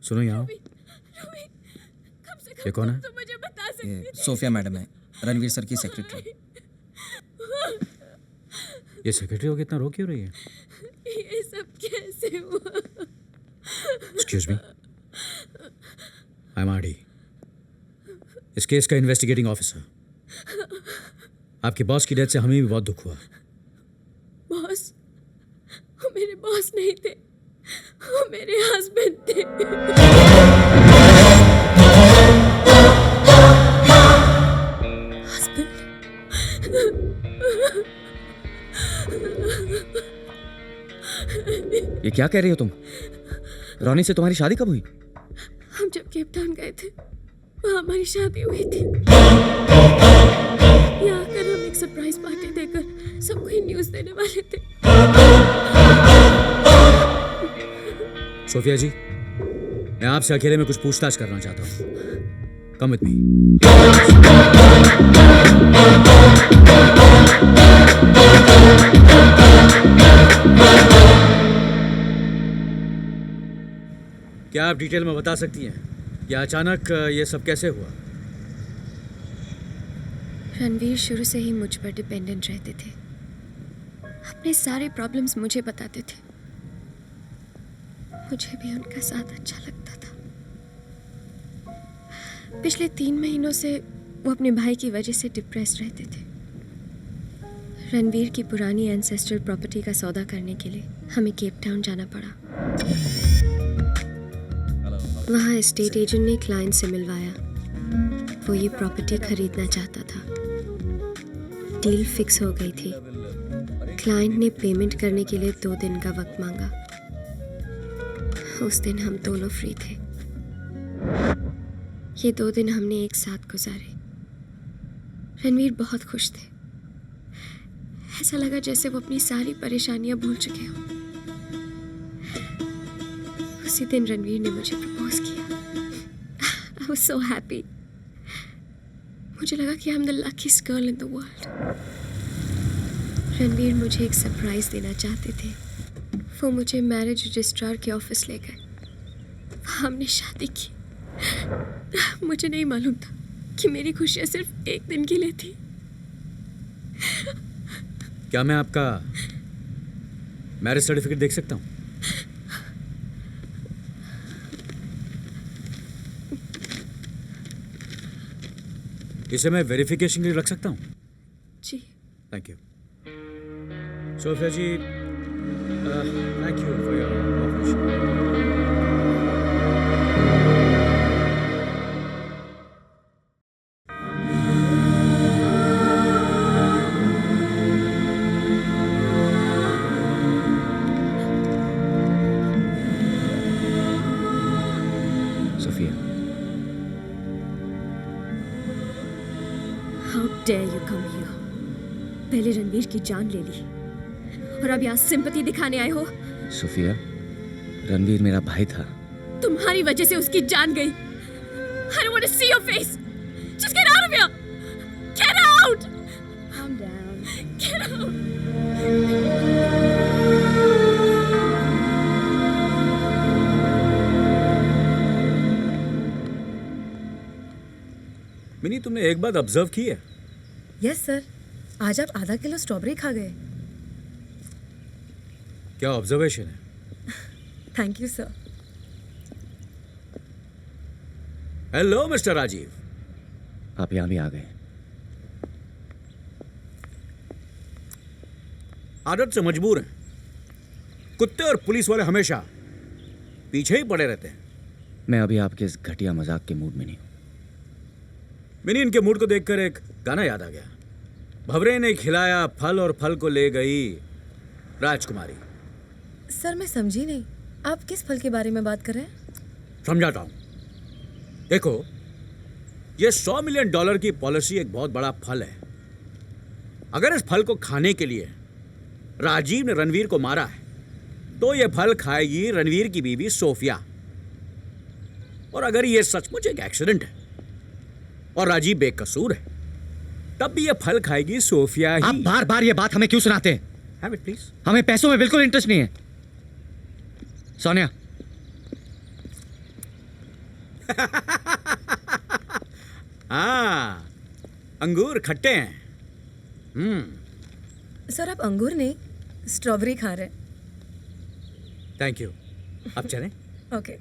सुनो यहाँ। ये कौन है? तो मुझे बता सकती ये सोफिया मैडम है, रणवीर सर की सेक्रेटरी। ये सेक्रेटरी को इतना रो क्यों रही है? ये सब कैसे हुआ? Excuse me, I am RD, इस केस का इन्वेस्टिगेटिंग ऑफिसर। आपके बॉस की डेथ से हमें भी बहुत दुख हुआ। बॉस? वो मेरे बॉस नहीं थे, वो मेरे हस्बैंड थे। हस्बैंड? ये क्या कह रही हो तुम? रोनी से तुम्हारी शादी कब हुई? हम जब केप टाउन गए थे वहाँ हमारी शादी हुई थी। यहाँ आकर हम एक सरप्राइज पार्टी देकर सबको ही न्यूज़ देने वाले थे। सोफिया जी, मैं आपसे अकेले में कुछ पूछताछ करना चाहता हूँ। Come with me. क्या आप डिटेल में बता सकती हैं कि अचानक ये सब कैसे हुआ? रणवीर शुरू से ही मुझ पर डिपेंडेंट रहते थे, अपने सारे प्रॉब्लम्स मुझे बताते थे। मुझे भी उनका साथ अच्छा लगता था। पिछले 3 महीनों से वो अपने भाई की वजह से डिप्रेस रहते थे। रणवीर की पुरानी एंसेस्ट्रल प्रॉपर्टी का सौदा करने के लिए हमें केप टाउन जाना पड़ा। वहाँ एस्टेट एजेंट ने क्लाइंट से मिलवाया। वो ये प्रॉपर्टी खरीदना चाहता था। डील फिक्स हो गई थी। क्लाइंट ने पेमेंट करने के लिए 2 दिन का वक्त मांगा। उस दिन हम दोनों फ्री थे। ये 2 दिन हमने एक साथ गुजारे। रणवीर बहुत खुश थे। ऐसा लगा जैसे वो अपनी सारी परेशानियां भूल चुके हों। उसी दिन रणवीर ने मुझे प्रपोज किया। I was so happy. मुझे लगा कि I'm the luckiest girl in the world. Ranveer मुझे एक सरप्राइज देना चाहते थे। वो मुझे मैरिज रजिस्ट्रार के ऑफिस ले गए। वहाँ हमने शादी की। मुझे नहीं मालूम था कि मेरी खुशियाँ सिर्फ 1 दिन के लिए थी। क्या मैं आपका मैरिज सर्टिफिकेट देख सकता हूँ? इसे मैं वेरिफिकेशन के लिए रख सकता हूँ? जी। Thank you. Sophia ji, thank you for your cooperation. Sophia, How dare you come here? पहले रणवीर की जान ले ली और अब यहाँ सिंपैथी दिखाने आए हो। सोफिया, रणवीर मेरा भाई था। तुम्हारी वजह से उसकी जान गई। I don't want to see your face. Just get out of here. Get out. Calm down. Get out. Mini, तुमने एक बात ऑब्जर्व की है? यस सर, आज आप आधा किलो स्ट्रॉबेरी खा गए। क्या ऑब्जर्वेशन है? Thank you sir. Hello mister Rajiv. आप यहाँ भी आ गए। आदत से मजबूर हैं। कुत्ते और पुलिस वाले हमेशा पीछे ही पड़े रहते हैं। मैं अभी आपके इस घटिया मजाक के मूड में नहीं हूँ। मिनी, इनके मूड को देखकर एक गाना याद आ गया। भंवरे ने खिलाया फल और फल को ले गई राजकुमारी। सर मैं समझी नहीं, आप किस फल के बारे में बात कर रहे हैं? समझाता हूं। देखो, ये $100 मिलियन की पॉलिसी एक बहुत बड़ा फल है। अगर इस फल को खाने के लिए राजीव ने रणवीर को मारा है तो ये फल खाएगी रणवीर की बीवी सोफिया। और अगर ये सचमुच एक एक्सीडेंट है और राजीव बेकसूर है तब भी ये फल खाएगी सोफिया ही। आप बार बार ये बात हमें क्यों सुनाते हैं? Have it, please. हमें पैसों में बिल्कुल इंटरेस्ट नहीं है। सोनिया, हाँ, अंगूर खट्टे हैं। सर आप अंगूर नहीं स्ट्रॉबेरी खा रहे थैंक यू। अब चलें? हैं। ओके